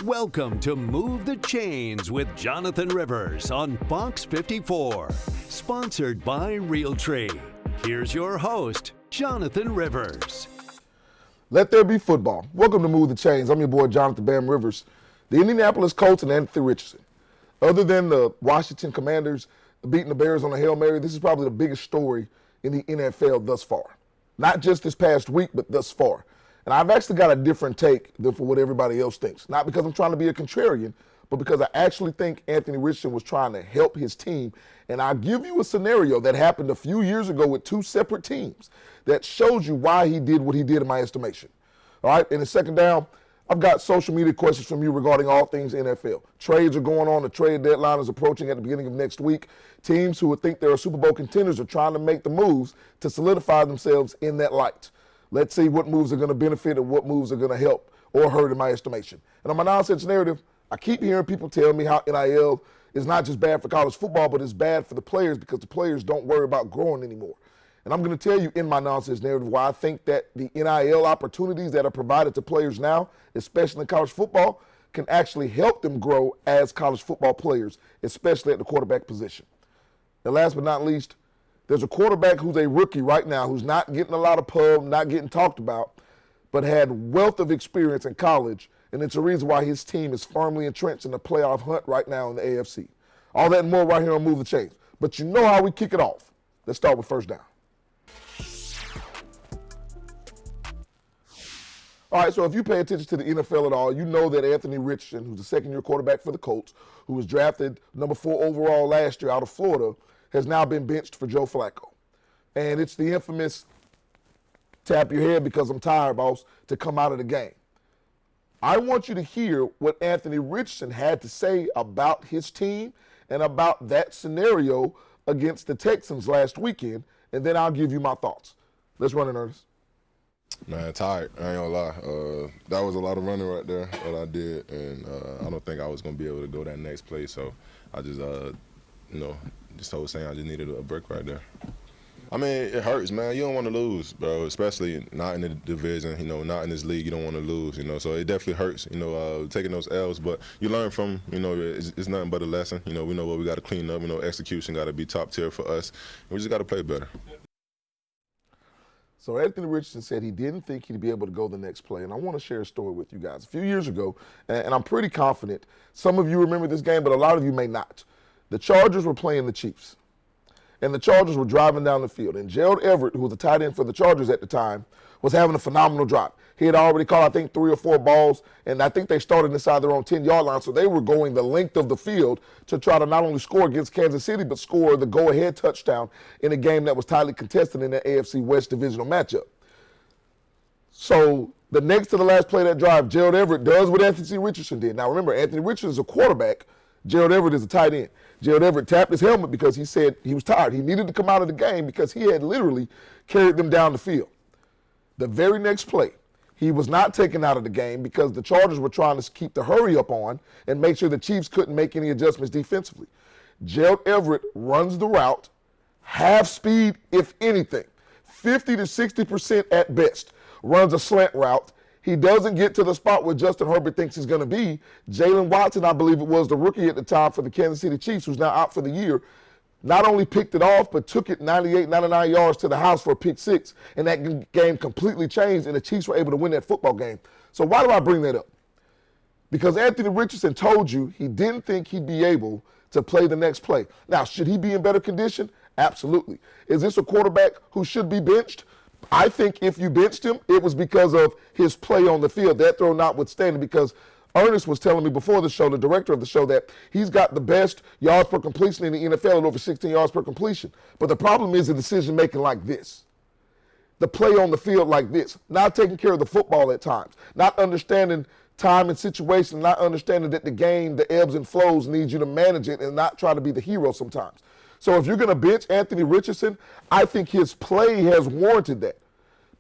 Welcome to Move the Chains with Jonathan Rivers on Fox 54. Sponsored by Realtree. Here's your host, Jonathan Rivers. Let there be football. Welcome to Move the Chains. I'm your boy, Jonathan Bam Rivers. The Indianapolis Colts and Anthony Richardson. Other than the Washington Commanders beating the Bears on a Hail Mary, this is probably the biggest story in the NFL thus far. Not just this past week, but thus far. And I've actually got a different take than for what everybody else thinks. Not because I'm trying to be a contrarian, but because I actually think Anthony Richardson was trying to help his team. And I'll give you a scenario that happened a few years ago with two separate teams that shows you why he did what he did in my estimation. All right, in the second down, I've got social media questions from you regarding all things NFL. Trades are going on. The trade deadline is approaching at the beginning of next week. Teams who would think they're Super Bowl contenders are trying to make the moves to solidify themselves in that light. Let's see what moves are going to benefit and what moves are going to help or hurt in my estimation. And on my nonsense narrative, I keep hearing people tell me how NIL is not just bad for college football, but it's bad for the players because the players don't worry about growing anymore. And I'm going to tell you in my nonsense narrative why I think that the NIL opportunities that are provided to players now, especially in college football, can actually help them grow as college football players, especially at the quarterback position. And last but not least, there's a quarterback who's a rookie right now who's not getting a lot of pub, not getting talked about, but had wealth of experience in college, and it's a reason why his team is firmly entrenched in the playoff hunt right now in the AFC. All that and more right here on Move the Chains. But you know how we kick it off. Let's start with first down. All right, so if you pay attention to the NFL at all, you know that Anthony Richardson, who's a second-year quarterback for the Colts, who was drafted number 4 overall last year out of Florida, has now been benched for Joe Flacco. And it's the infamous tap your head because I'm tired, boss, to come out of the game. I want you to hear what Anthony Richardson had to say about his team and about that scenario against the Texans last weekend, and then I'll give you my thoughts. Let's run it, Ernest. Man, tired. I ain't gonna lie. That was a lot of running right there, what I did, and I don't think I was gonna be able to go that next play. So I just, just told saying I just needed a break right there. I mean, it hurts, man. You don't want to lose, bro, especially not in the division, not in this league. You don't want to lose, so it definitely hurts, taking those L's. But you learn from, it's nothing but a lesson. We know what we got to clean up. Execution got to be top tier for us. We just got to play better. So Anthony Richardson said he didn't think he'd be able to go the next play, and I want to share a story with you guys. A few years ago, and I'm pretty confident, some of you remember this game, but a lot of you may not. The Chargers were playing the Chiefs, and the Chargers were driving down the field, and Gerald Everett, who was the tight end for the Chargers at the time, was having a phenomenal drive. He had already caught, I think, 3 or 4 balls, and I think they started inside their own 10-yard line, so they were going the length of the field to try to not only score against Kansas City, but score the go-ahead touchdown in a game that was tightly contested in the AFC West divisional matchup. So the next to the last play of that drive, Gerald Everett does what Anthony Richardson did. Now remember, Anthony Richardson is a quarterback. Gerald Everett is a tight end. Gerald Everett tapped his helmet because he said he was tired. He needed to come out of the game because he had literally carried them down the field. The very next play, he was not taken out of the game because the Chargers were trying to keep the hurry up on and make sure the Chiefs couldn't make any adjustments defensively. Gerald Everett runs the route, half speed, if anything, 50 to 60% at best, runs a slant route. He doesn't get to the spot where Justin Herbert thinks he's going to be. Jalen Watson, I believe it was, the rookie at the time for the Kansas City Chiefs, who's now out for the year, not only picked it off, but took it 98, 99 yards to the house for a pick 6, and that game completely changed, and the Chiefs were able to win that football game. So why do I bring that up? Because Anthony Richardson told you he didn't think he'd be able to play the next play. Now, should he be in better condition? Absolutely. Is this a quarterback who should be benched? I think if you benched him, it was because of his play on the field, that throw notwithstanding, because Ernest was telling me before the show, the director of the show, that he's got the best yards per completion in the NFL at over 16 yards per completion. But the problem is the decision-making like this. The play on the field like this. Not taking care of the football at times. Not understanding time and situation. Not understanding that the game, the ebbs and flows, needs you to manage it and not try to be the hero sometimes. So if you're going to bench Anthony Richardson, I think his play has warranted that.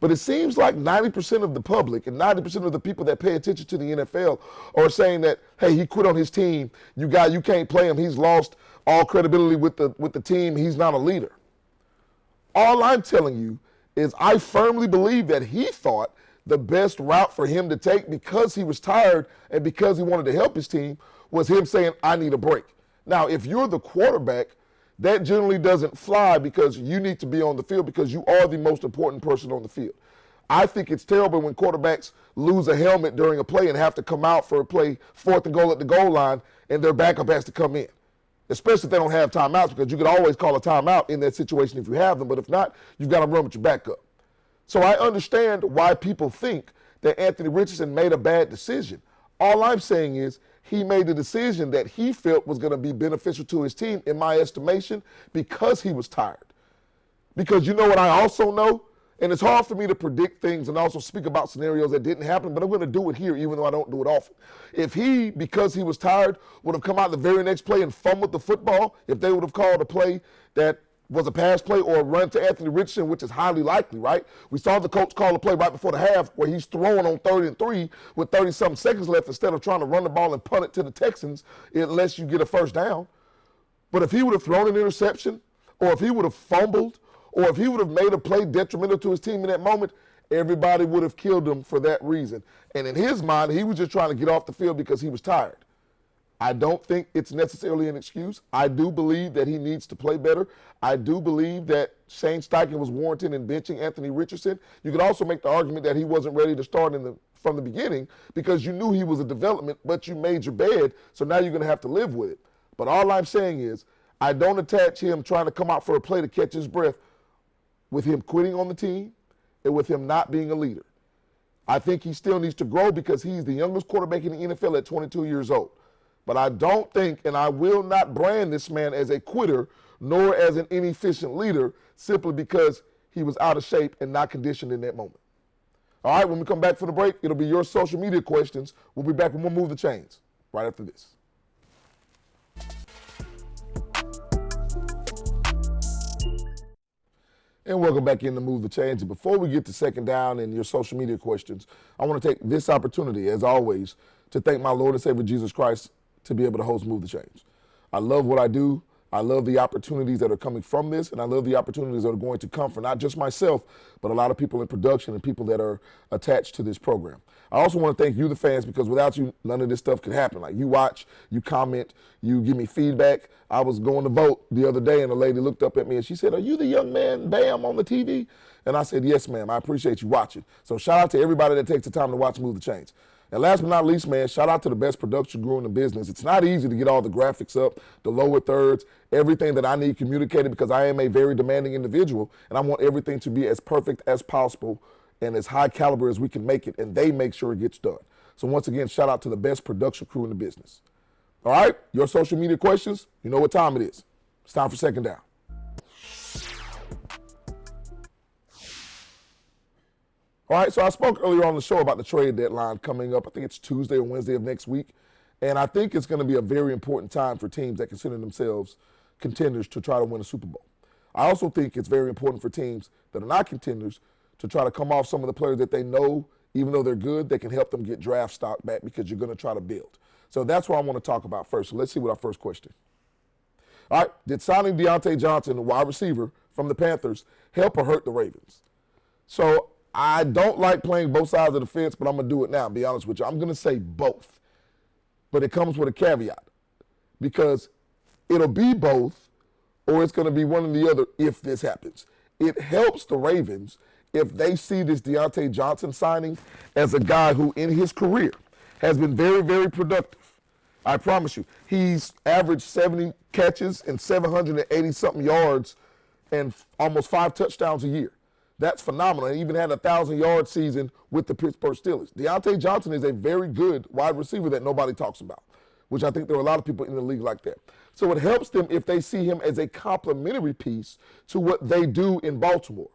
But it seems like 90% of the public and 90% of the people that pay attention to the NFL are saying that, hey, he quit on his team. You can't play him. He's lost all credibility with the team. He's not a leader. All I'm telling you is I firmly believe that he thought the best route for him to take, because he was tired and because he wanted to help his team, was him saying, I need a break. Now, if you're the quarterback, that generally doesn't fly, because you need to be on the field because you are the most important person on the field. I think it's terrible when quarterbacks lose a helmet during a play and have to come out for a play, 4th and goal at the goal line, and their backup has to come in, especially if they don't have timeouts, because you can always call a timeout in that situation if you have them, but if not, you've got to run with your backup. So I understand why people think that Anthony Richardson made a bad decision. All I'm saying is he made the decision that he felt was going to be beneficial to his team, in my estimation, because he was tired. Because you know what I also know? And it's hard for me to predict things and also speak about scenarios that didn't happen, but I'm going to do it here even though I don't do it often. If he, because he was tired, would have come out the very next play and fumbled the football, if they would have called a play that was a pass play or a run to Anthony Richardson, which is highly likely, right? We saw the coach call a play right before the half where he's throwing on 3rd and 3 with 30-something seconds left instead of trying to run the ball and punt it to the Texans unless you get a first down. But if he would have thrown an interception, or if he would have fumbled, or if he would have made a play detrimental to his team in that moment, everybody would have killed him for that reason. And in his mind, he was just trying to get off the field because he was tired. I don't think it's necessarily an excuse. I do believe that he needs to play better. I do believe that Shane Steichen was warranted in benching Anthony Richardson. You could also make the argument that he wasn't ready to start from the beginning because you knew he was a development, but you made your bed, so now you're going to have to live with it. But all I'm saying is I don't attach him trying to come out for a play to catch his breath with him quitting on the team and with him not being a leader. I think he still needs to grow because he's the youngest quarterback in the NFL at 22 years old. But I don't think, and I will not brand this man as a quitter nor as an inefficient leader simply because he was out of shape and not conditioned in that moment. All right, when we come back for the break, it'll be your social media questions. We'll be back when we'll move the chains right after this. And welcome back in to Move the Chains. And before we get to second down and your social media questions, I want to take this opportunity, as always, to thank my Lord and Savior Jesus Christ to be able to host Move the Chains. I love what I do. I love the opportunities that are coming from this, and I love the opportunities that are going to come for not just myself, but a lot of people in production and people that are attached to this program. I also want to thank you, the fans, because without you, none of this stuff could happen. Like, you watch, you comment, you give me feedback. I was going to vote the other day, and a lady looked up at me, and she said, "Are you the young man, Bam, on the TV?" And I said, "Yes, ma'am. I appreciate you watching." So shout out to everybody that takes the time to watch Move the Chains. And last but not least, man, shout out to the best production crew in the business. It's not easy to get all the graphics up, the lower thirds, everything that I need communicated because I am a very demanding individual, and I want everything to be as perfect as possible and as high caliber as we can make it, and they make sure it gets done. So once again, shout out to the best production crew in the business. All right, your social media questions, you know what time it is. It's time for second down. All right, so I spoke earlier on the show about the trade deadline coming up. I think it's Tuesday or Wednesday of next week. And I think it's going to be a very important time for teams that consider themselves contenders to try to win a Super Bowl. I also think it's very important for teams that are not contenders to try to come off some of the players that they know, even though they're good, they can help them get draft stock back because you're going to try to build. So that's what I want to talk about first. So let's see what our first question. All right, did signing Diontae Johnson, a wide receiver from the Panthers, help or hurt the Ravens? So I don't like playing both sides of the fence, but I'm going to do it now, be honest with you. I'm going to say both, but it comes with a caveat because it'll be both or it's going to be one or the other if this happens. It helps the Ravens if they see this Diontae Johnson signing as a guy who in his career has been very, very productive. I promise you. He's averaged 70 catches and 780-something yards and almost 5 touchdowns a year. That's phenomenal. He even had a 1,000-yard season with the Pittsburgh Steelers. Diontae Johnson is a very good wide receiver that nobody talks about, which I think there are a lot of people in the league like that. So it helps them if they see him as a complementary piece to what they do in Baltimore.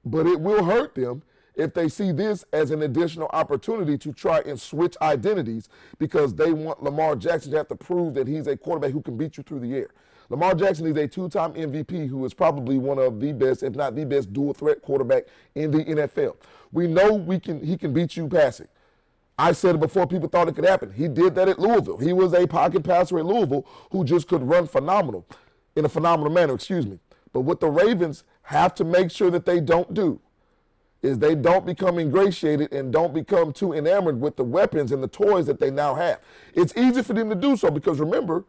But it will hurt them if they see this as an additional opportunity to try and switch identities because they want Lamar Jackson to have to prove that he's a quarterback who can beat you through the air. Lamar Jackson is a 2-time MVP who is probably one of the best, if not the best, dual-threat quarterback in the NFL. We know he can beat you passing. I said it before people thought it could happen. He did that at Louisville. He was a pocket passer at Louisville who just could run in a phenomenal manner, But what the Ravens have to make sure that they don't do is they don't become ingratiated and don't become too enamored with the weapons and the toys that they now have. It's easy for them to do so because remember,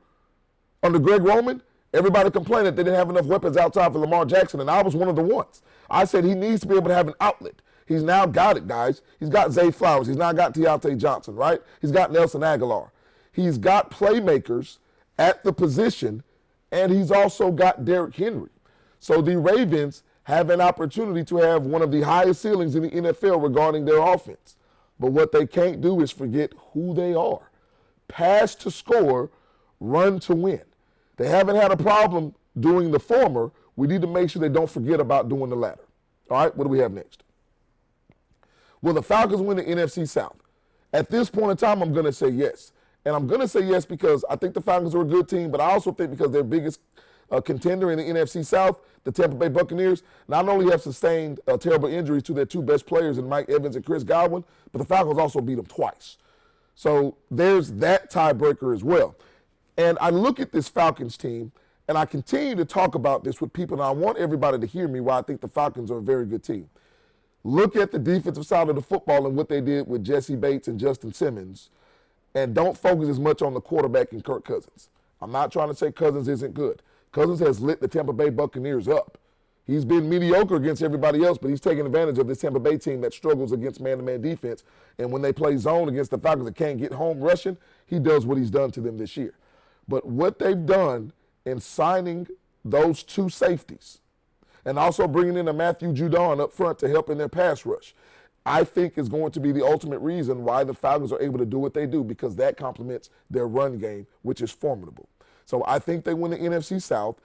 under Greg Roman, everybody complained that they didn't have enough weapons outside for Lamar Jackson, and I was one of the ones. I said he needs to be able to have an outlet. He's now got it, guys. He's got Zay Flowers. He's now got Deontay Johnson, right? He's got Nelson Aguilar. He's got playmakers at the position, and he's also got Derrick Henry. So the Ravens have an opportunity to have one of the highest ceilings in the NFL regarding their offense. But what they can't do is forget who they are. Pass to score, run to win. They haven't had a problem doing the former. We need to make sure they don't forget about doing the latter. All right, what do we have next? Will the Falcons win the NFC South? At this point in time, I'm going to say yes. And I'm going to say yes because I think the Falcons are a good team, but I also think because their biggest contender in the NFC South, the Tampa Bay Buccaneers, not only have sustained terrible injuries to their two best players in Mike Evans and Chris Godwin, but the Falcons also beat them twice. So there's that tiebreaker as well. And I look at this Falcons team, and I continue to talk about this with people, and I want everybody to hear me why I think the Falcons are a very good team. Look at the defensive side of the football and what they did with Jesse Bates and Justin Simmons, and don't focus as much on the quarterback and Kirk Cousins. I'm not trying to say Cousins isn't good. Cousins has lit the Tampa Bay Buccaneers up. He's been mediocre against everybody else, but he's taking advantage of this Tampa Bay team that struggles against man-to-man defense. And when they play zone against the Falcons that can't get home rushing, he does what he's done to them this year. But what they've done in signing those two safeties and also bringing in a Matthew Judon up front to help in their pass rush, I think is going to be the ultimate reason why the Falcons are able to do what they do, because that complements their run game, which is formidable. So I think they win the NFC South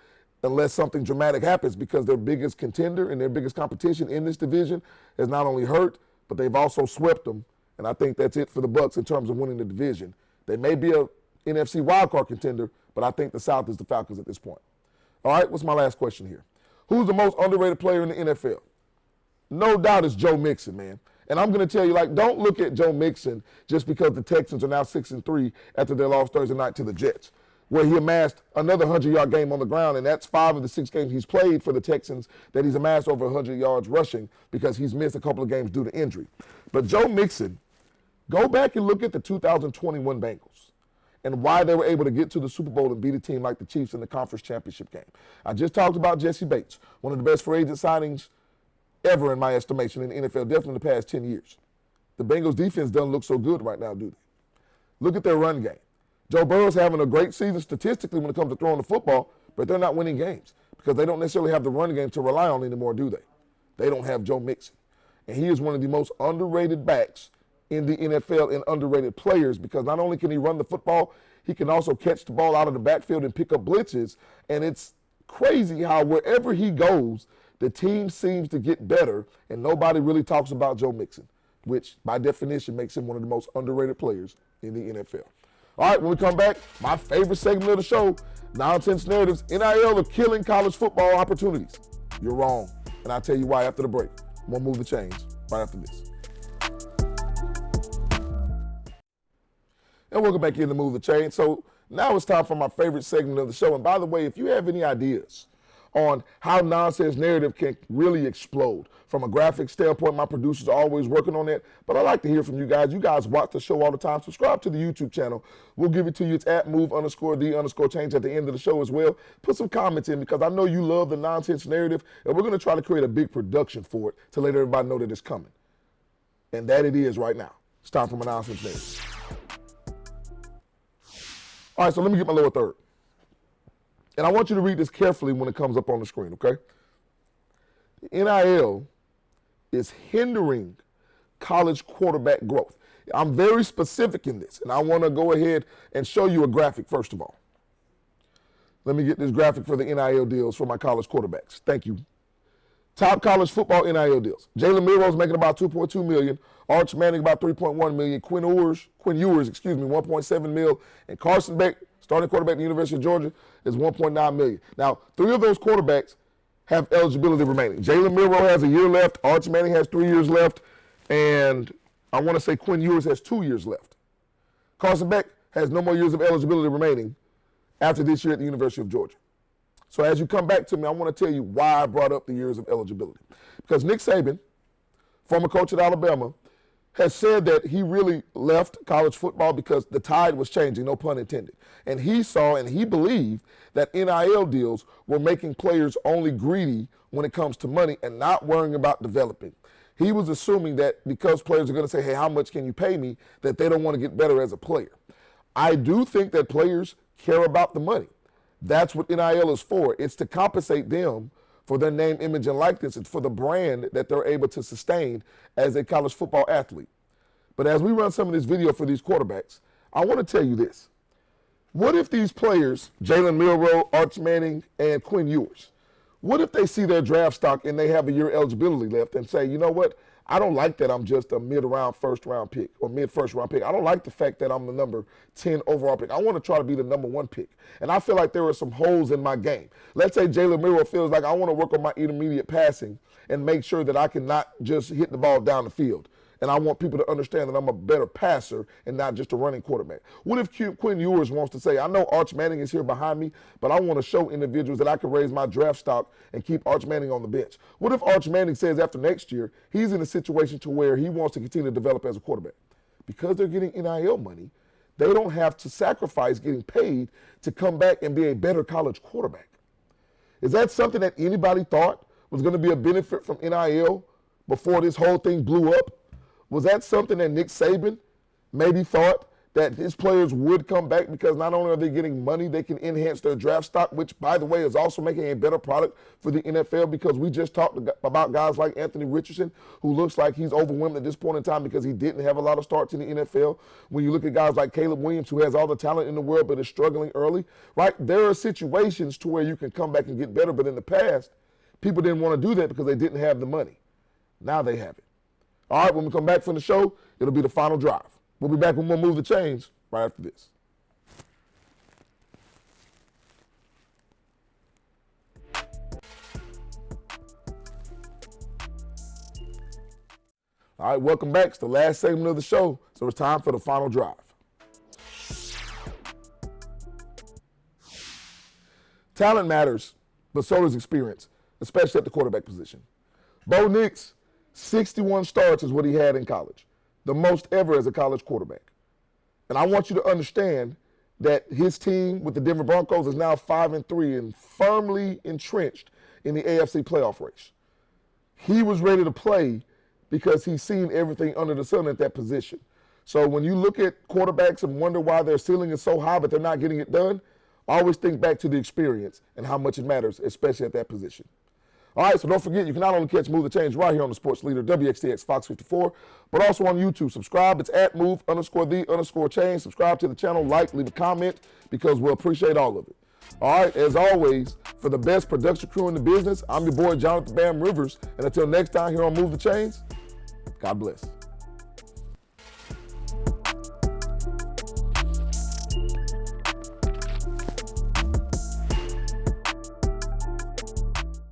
unless something dramatic happens, because their biggest contender and their biggest competition in this division is not only hurt, but they've also swept them. And I think that's it for the Bucs in terms of winning the division. They may be a NFC wildcard contender, but I think the South is the Falcons at this point. All right, what's my last question here? Who's the most underrated player in the NFL? No doubt it's Joe Mixon, man. And I'm going to tell you, don't look at Joe Mixon just because the Texans are now 6-3 after their loss Thursday night to the Jets, where he amassed another 100-yard game on the ground, and that's 5 of the 6 games he's played for the Texans that he's amassed over 100 yards rushing because he's missed a couple of games due to injury. But Joe Mixon, go back and look at the 2021 Bengals and why they were able to get to the Super Bowl and beat a team like the Chiefs in the conference championship game. I just talked about Jesse Bates, one of the best free agent signings ever in my estimation in the NFL, definitely in the past 10 years. The Bengals defense doesn't look so good right now, do they? Look at their run game. Joe Burrow's having a great season statistically when it comes to throwing the football, but they're not winning games because they don't necessarily have the run game to rely on anymore, do they? They don't have Joe Mixon. And he is one of the most underrated backs in the NFL and underrated players because not only can he run the football, he can also catch the ball out of the backfield and pick up blitzes. And it's crazy how wherever he goes, the team seems to get better, and nobody really talks about Joe Mixon, which by definition makes him one of the most underrated players in the NFL. All right, when we come back, my favorite segment of the show, Nonsense Narratives. NIL are killing college football opportunities. You're wrong, and I'll tell you why after the break. We'll move the chains right after this. And welcome back in to Move the Chain. So now it's time for my favorite segment of the show. And by the way, if you have any ideas on how Nonsense Narrative can really explode from a graphic standpoint, my producers are always working on that. But I like to hear from you guys. You guys watch the show all the time. Subscribe to the YouTube channel. We'll give it to you. It's at move_the_change at the end of the show as well. Put some comments in because I know you love the Nonsense Narrative, and we're going to try to create a big production for it to let everybody know that it's coming. And that it is right now. It's time for my Nonsense Narrative. All right, so let me get my lower third. And I want you to read this carefully when it comes up on the screen, okay? The NIL is hindering college quarterback growth. I'm very specific in this, and I want to go ahead and show you a graphic first of all. Let me get this graphic for the NIL deals for my college quarterbacks. Thank you. Top college football NIL deals. Jalen Milroe's making about $2.2 million. Arch Manning about $3.1 million. Quinn Ewers, 1.7 million. And Carson Beck, starting quarterback at the University of Georgia, is $1.9 million. Now, 3 of those quarterbacks have eligibility remaining. Jalen Milroe has a year left. Arch Manning has 3 years left. And I want to say Quinn Ewers has 2 years left. Carson Beck has no more years of eligibility remaining after this year at the University of Georgia. So as you come back to me, I want to tell you why I brought up the years of eligibility. Because Nick Saban, former coach at Alabama, has said that he really left college football because the tide was changing, no pun intended. And he saw and he believed that NIL deals were making players only greedy when it comes to money and not worrying about developing. He was assuming that because players are going to say, hey, how much can you pay me, that they don't want to get better as a player. I do think that players care about the money. That's what NIL is for. It's to compensate them for their name, image, and likeness. It's for the brand that they're able to sustain as a college football athlete. But as we run some of this video for these quarterbacks, I want to tell you this. What if these players, Jalen Milroe, Arch Manning, and Quinn Ewers, what if they see their draft stock and they have a year eligibility left and say, you know what, I don't like that I'm just a mid-round first-round pick or mid-first-round pick. I don't like the fact that I'm the number 10 overall pick. I want to try to be the number 1 pick. And I feel like there are some holes in my game. Let's say Jalen Milroe feels like I want to work on my intermediate passing and make sure that I can not just hit the ball down the field. And I want people to understand that I'm a better passer and not just a running quarterback. What if Quinn Ewers wants to say, I know Arch Manning is here behind me, but I want to show individuals that I can raise my draft stock and keep Arch Manning on the bench? What if Arch Manning says after next year, he's in a situation to where he wants to continue to develop as a quarterback? Because they're getting NIL money, they don't have to sacrifice getting paid to come back and be a better college quarterback. Is that something that anybody thought was going to be a benefit from NIL before this whole thing blew up? Was that something that Nick Saban maybe thought that his players would come back because not only are they getting money, they can enhance their draft stock, which, by the way, is also making a better product for the NFL, because we just talked about guys like Anthony Richardson, who looks like he's overwhelmed at this point in time because he didn't have a lot of starts in the NFL. When you look at guys like Caleb Williams, who has all the talent in the world but is struggling early, right? There are situations to where you can come back and get better, but in the past, people didn't want to do that because they didn't have the money. Now they have it. All right, when we come back from the show, it'll be the final drive. We'll be back when we'll move the chains right after this. All right, welcome back. It's the last segment of the show, so it's time for the final drive. Talent matters, but so does experience, especially at the quarterback position. Bo Nix, 61 starts is what he had in college, the most ever as a college quarterback. And I want you to understand that his team with the Denver Broncos is now 5-3 and firmly entrenched in the AFC playoff race. He was ready to play because he's seen everything under the sun at that position. So when you look at quarterbacks and wonder why their ceiling is so high but they're not getting it done, always think back to the experience and how much it matters, especially at that position. All right, so don't forget, you can not only catch Move the Change right here on the Sports Leader, WXTX Fox 54, but also on YouTube. Subscribe. It's at Move_the_Change. Subscribe to the channel, like, leave a comment, because we'll appreciate all of it. All right, as always, for the best production crew in the business, I'm your boy, Jonathan Bam Rivers. And until next time here on Move the Chains, God bless.